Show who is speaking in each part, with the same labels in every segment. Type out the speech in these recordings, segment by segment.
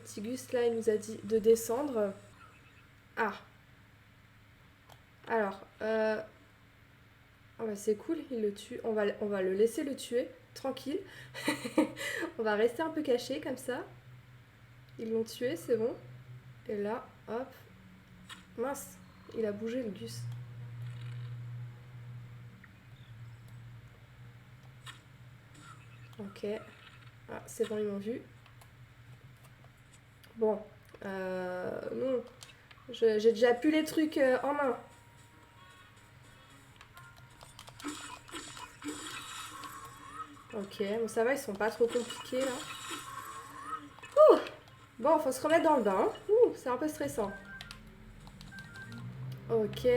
Speaker 1: petit Gus là, il nous a dit de descendre. Ah. Alors, oh bah c'est cool, il le tue. On va le laisser le tuer, tranquille. On va rester un peu caché comme ça. Ils l'ont tué, c'est bon. Et là, hop. Mince, il a bougé le Gus. Ok. Ah, c'est bon, ils m'ont vu. Bon. Non. J'ai déjà pu les trucs en main. Ok, bon ça va, ils sont pas trop compliqués là. Ouh. Bon, faut se remettre dans le bain. Ouh, c'est un peu stressant. Ok,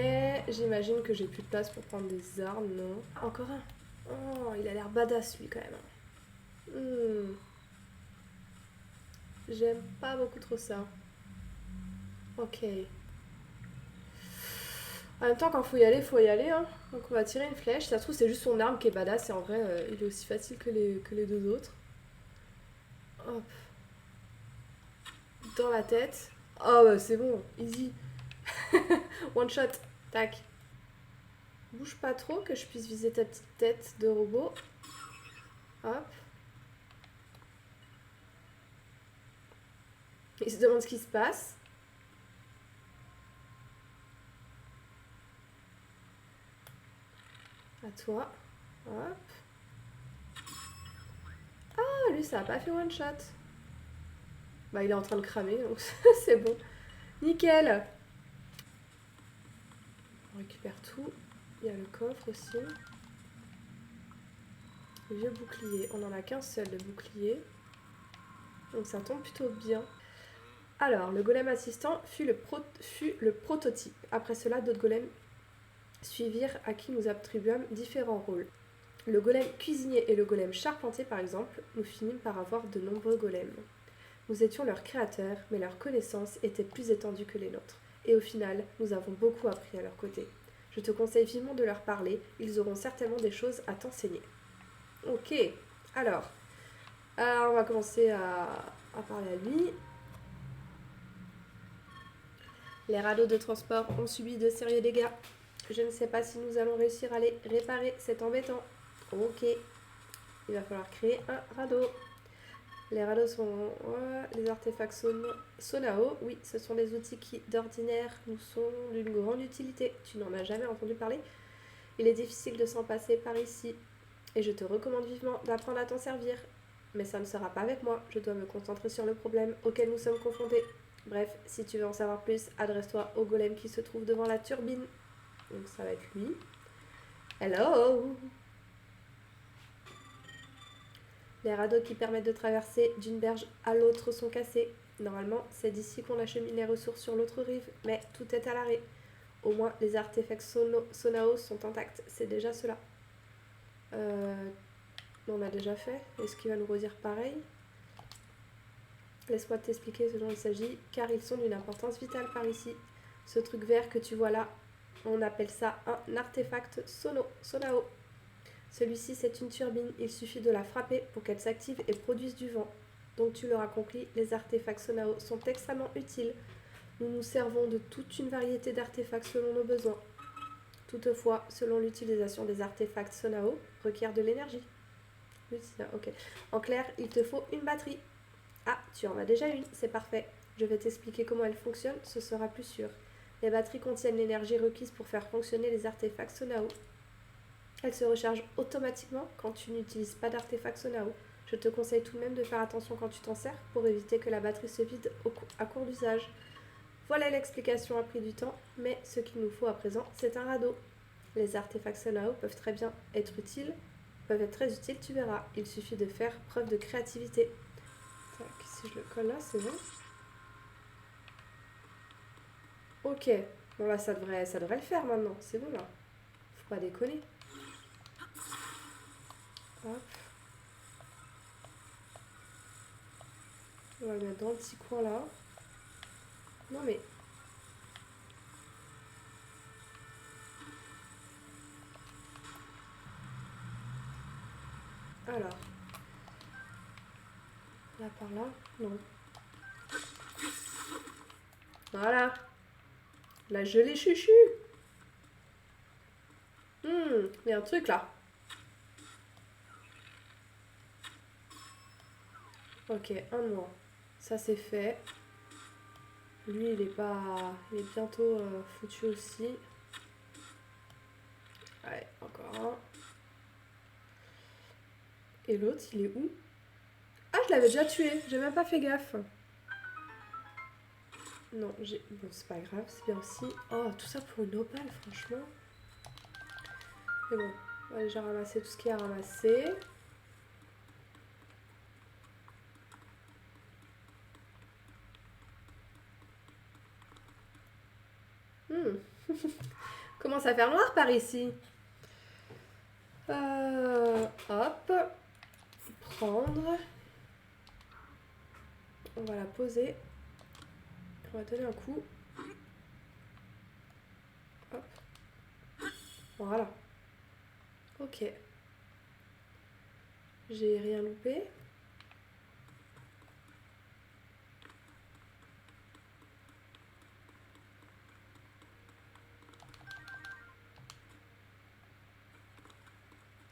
Speaker 1: j'imagine que j'ai plus de place pour prendre des armes, non. Encore un. Oh, il a l'air badass lui quand même. J'aime pas beaucoup trop ça. Ok. En même temps, quand faut y aller, hein. Donc on va tirer une flèche. Ça se trouve, c'est juste son arme qui est badass et en vrai, il est aussi facile que les deux autres. Hop. Dans la tête. Oh, bah, c'est bon, easy. One shot. Tac. Bouge pas trop que je puisse viser ta petite tête de robot. Hop. Il se demande ce qui se passe. À toi. Hop. Ah, lui, ça a pas fait one shot. Bah, il est en train de cramer, donc c'est bon. Nickel. On récupère tout. Il y a le coffre aussi. Le vieux bouclier. On en a qu'un seul de bouclier. Donc ça tombe plutôt bien. Alors, le golem assistant fut le prototype. Après cela, d'autres golems suivirent à qui nous attribuâmes différents rôles. Le golem cuisinier et le golem charpentier, par exemple, nous finîmes par avoir de nombreux golems. Nous étions leurs créateurs, mais leurs connaissances étaient plus étendues que les nôtres. Et au final, nous avons beaucoup appris à leur côté. Je te conseille vivement de leur parler, ils auront certainement des choses à t'enseigner. Ok, alors, on va commencer à parler à lui. Les radeaux de transport ont subi de sérieux dégâts. Je ne sais pas si nous allons réussir à les réparer, c'est embêtant. Ok, il va falloir créer un radeau. Les radeaux sont les artefacts Sonao. Oui, ce sont des outils qui, d'ordinaire, nous sont d'une grande utilité. Tu n'en as jamais entendu parler? Il est difficile de s'en passer par ici. Et je te recommande vivement d'apprendre à t'en servir. Mais ça ne sera pas avec moi. Je dois me concentrer sur le problème auquel nous sommes confrontés. Bref, si tu veux en savoir plus, adresse-toi au golem qui se trouve devant la turbine. Donc ça va être lui. Hello! Les radeaux qui permettent de traverser d'une berge à l'autre sont cassés. Normalement, c'est d'ici qu'on achemine les ressources sur l'autre rive, mais tout est à l'arrêt. Au moins, les artefacts Sonao sont intacts, c'est déjà cela. On a déjà fait. Est-ce qu'il va nous redire pareil? Laisse-moi t'expliquer ce dont il s'agit, car ils sont d'une importance vitale par ici. Ce truc vert que tu vois là, on appelle ça un artefact Sonao. Celui-ci, c'est une turbine, il suffit de la frapper pour qu'elle s'active et produise du vent. Donc tu l'auras compris, les artefacts Sonao sont extrêmement utiles. Nous nous servons de toute une variété d'artefacts selon nos besoins. Toutefois, selon l'utilisation des artefacts Sonao, requiert de l'énergie. Ok. En clair, il te faut une batterie. Ah, tu en as déjà une, c'est parfait. Je vais t'expliquer comment elle fonctionne, ce sera plus sûr. Les batteries contiennent l'énergie requise pour faire fonctionner les artefacts Sonao. Elles se rechargent automatiquement quand tu n'utilises pas d'artefacts Sonao. Je te conseille tout de même de faire attention quand tu t'en sers pour éviter que la batterie se vide à court d'usage. Voilà, l'explication a pris du temps, mais ce qu'il nous faut à présent, c'est un radeau. Les artefacts Sonao peuvent très utiles, tu verras. Il suffit de faire preuve de créativité. Tac, si je le colle là, c'est bon. Ok, bon là ça devrait le faire maintenant, c'est bon là. Faut pas déconner. Hop. On va le mettre dans le petit coin là. Non mais... Alors. Là par là. Non. Voilà. La gelée chuchu. Il y a un truc là. Ok, un de moins. Ça c'est fait. Lui il est pas... Il est bientôt foutu aussi. Allez, encore un. Et l'autre il est où? Ah, je l'avais déjà tué. J'ai même pas fait gaffe. Non, j'ai... Bon, c'est pas grave, c'est bien aussi. Oh, tout ça pour une opale, franchement. Mais bon, on va déjà ramasser tout ce qu'il y a à ramasser. Commence à faire noir par ici. Hop. Prendre. On va la poser. On va donner un coup. Hop. Voilà. Ok. J'ai rien loupé.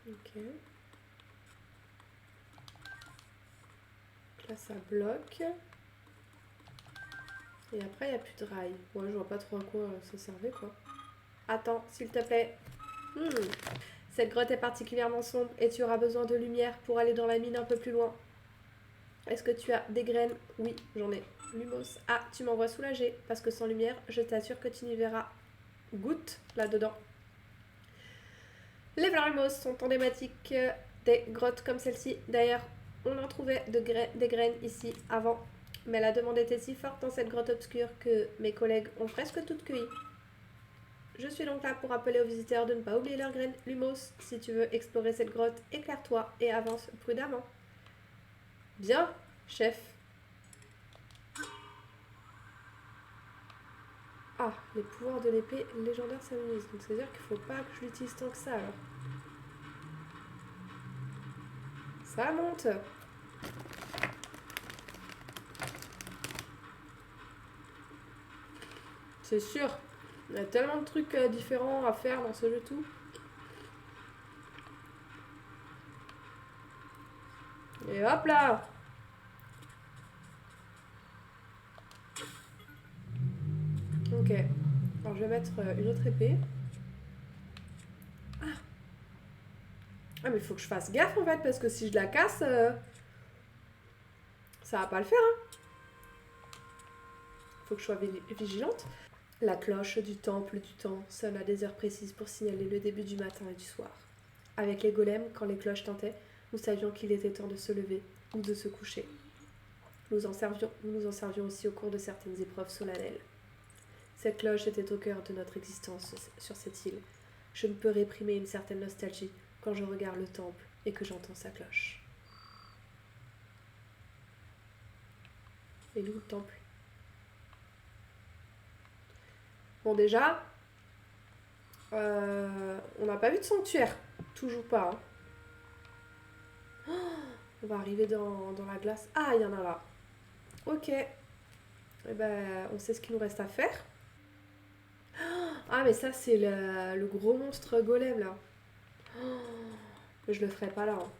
Speaker 1: Ok. Là, ça bloque. Et après, il n'y a plus de rails. Moi, je vois pas trop à quoi ça servait, quoi. Attends, s'il te plaît. Cette grotte est particulièrement sombre et tu auras besoin de lumière pour aller dans la mine un peu plus loin. Est-ce que tu as des graines? Oui, j'en ai. Lumos. Ah, tu m'envoies soulagée, parce que sans lumière, je t'assure que tu n'y verras goutte là-dedans. Les fleurs Lumos sont emblématiques des grottes comme celle-ci. D'ailleurs, on en trouvait des graines ici avant. Mais la demande était si forte dans cette grotte obscure que mes collègues ont presque toutes cueilli. Je suis donc là pour rappeler aux visiteurs de ne pas oublier leurs graines Lumos. Si tu veux explorer cette grotte, éclaire-toi et avance prudemment. Bien, chef. Ah, les pouvoirs de l'épée légendaire s'amusent. Donc ça veut dire qu'il faut pas que je l'utilise tant que ça alors. Ça monte. C'est sûr. Il y a tellement de trucs différents à faire dans ce jeu tout. Et hop là. Ok. Alors je vais mettre une autre épée. Ah. Ah mais il faut que je fasse gaffe en fait parce que si je la casse, ça va pas le faire. Hein. Faut que je sois vigilante. La cloche du temple du temps sonne à des heures précises pour signaler le début du matin et du soir. Avec les golems, quand les cloches tintaient, nous savions qu'il était temps de se lever ou de se coucher. Nous nous en servions aussi au cours de certaines épreuves solennelles. Cette cloche était au cœur de notre existence sur cette île. Je ne peux réprimer une certaine nostalgie quand je regarde le temple et que j'entends sa cloche. Et où le temple? Bon déjà, on n'a pas vu de sanctuaire. Toujours pas. Hein. Oh, on va arriver dans la glace. Ah, il y en a là. Ok. Eh ben, on sait ce qu'il nous reste à faire. Ah, mais ça, c'est le gros monstre golem, là. Oh, je le ferai pas là. Hein.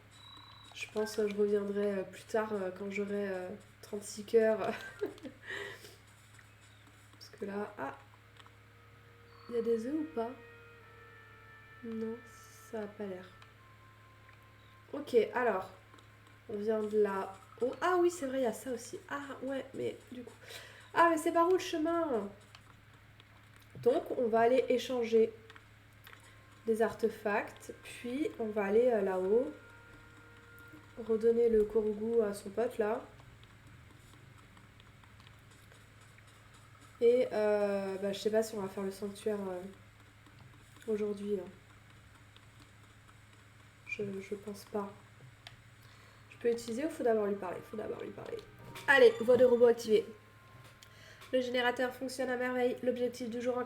Speaker 1: Je pense que je reviendrai plus tard quand j'aurai 36 cœurs. Parce que là... Ah, il y a des œufs ou pas? Non, ça a pas l'air. Ok, alors... On vient de là. Oh, ah oui, c'est vrai, il y a ça aussi. Ah, ouais, mais du coup... Ah, mais c'est par où le chemin? Donc, on va aller échanger des artefacts. Puis, on va aller là-haut. Redonner le Korugu à son pote, là. Et, bah, je sais pas si on va faire le sanctuaire aujourd'hui. Hein. Je pense pas. Je peux utiliser ou faut d'abord lui parler? Faut d'abord lui parler. Allez, voix de robot activée. Le générateur fonctionne à merveille. L'objectif du jour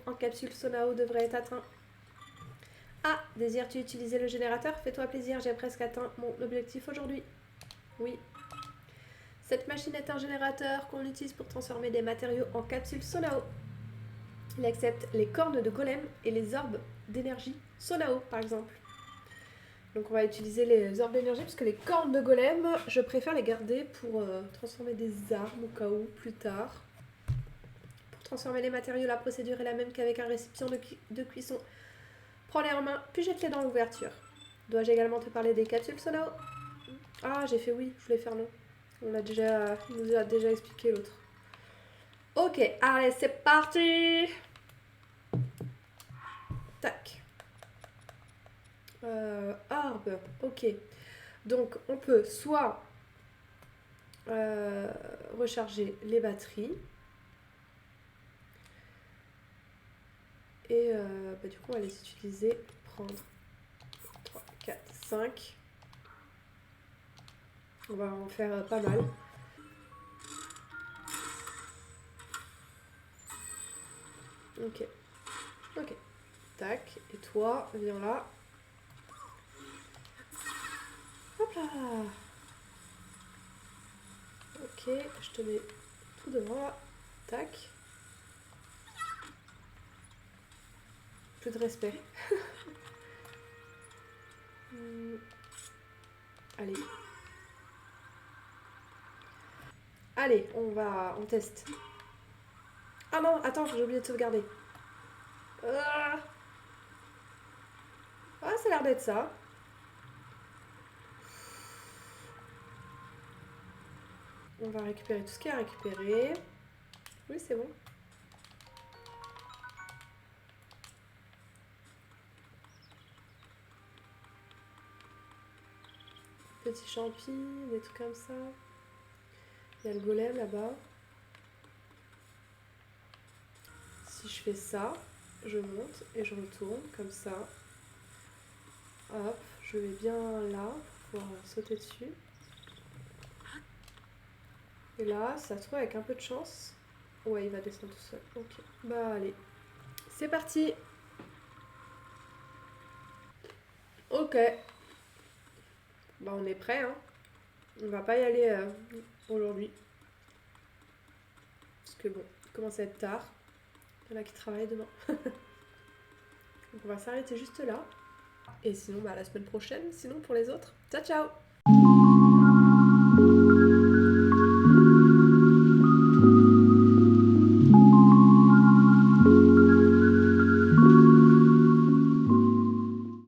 Speaker 1: en capsule Sonao devrait être atteint. Ah, désires-tu utiliser le générateur? Fais-toi plaisir, j'ai presque atteint mon objectif aujourd'hui. Oui. Cette machine est un générateur qu'on utilise pour transformer des matériaux en capsules Sonao. Il accepte les cornes de golem et les orbes d'énergie Sonao, par exemple. Donc on va utiliser les orbes d'énergie parce que les cornes de golem, je préfère les garder pour transformer des armes au cas où, plus tard. Pour transformer les matériaux, la procédure est la même qu'avec un récipient de cuisson. Prends-les en main, puis jette-les dans l'ouverture. Dois-je également te parler des capsules Sonao? Ah, j'ai fait oui, je voulais faire non. Il nous a déjà expliqué l'autre. Ok, allez, c'est parti. Tac. Orbe, ok. Donc, on peut soit recharger les batteries. Et du coup, on va les utiliser. Prendre 3, 4, 5. On va en faire pas mal. Ok. Ok. Tac. Et toi, viens là. Hop là. Ok. Je te mets tout devant là. Tac. Plus de respect. Allez. Allez, on teste. Ah non, attends, j'ai oublié de sauvegarder. Ah, ça a l'air d'être ça. On va récupérer tout ce qu'il y a à récupérer. Oui, c'est bon. Petits champis, des trucs comme ça. Il y a le golem là-bas. Si je fais ça, je monte et je retourne comme ça. Hop, je vais bien là pour pouvoir sauter dessus. Et là, ça se trouve avec un peu de chance. Ouais, il va descendre tout seul. Ok, bah allez. C'est parti. Ok. Bah on est prêt, hein. On va pas y aller aujourd'hui. Parce que bon, il commence à être tard. Il y en a qui travaillent demain. Donc on va s'arrêter juste là. Et sinon, bah, la semaine prochaine, sinon pour les autres. Ciao, ciao!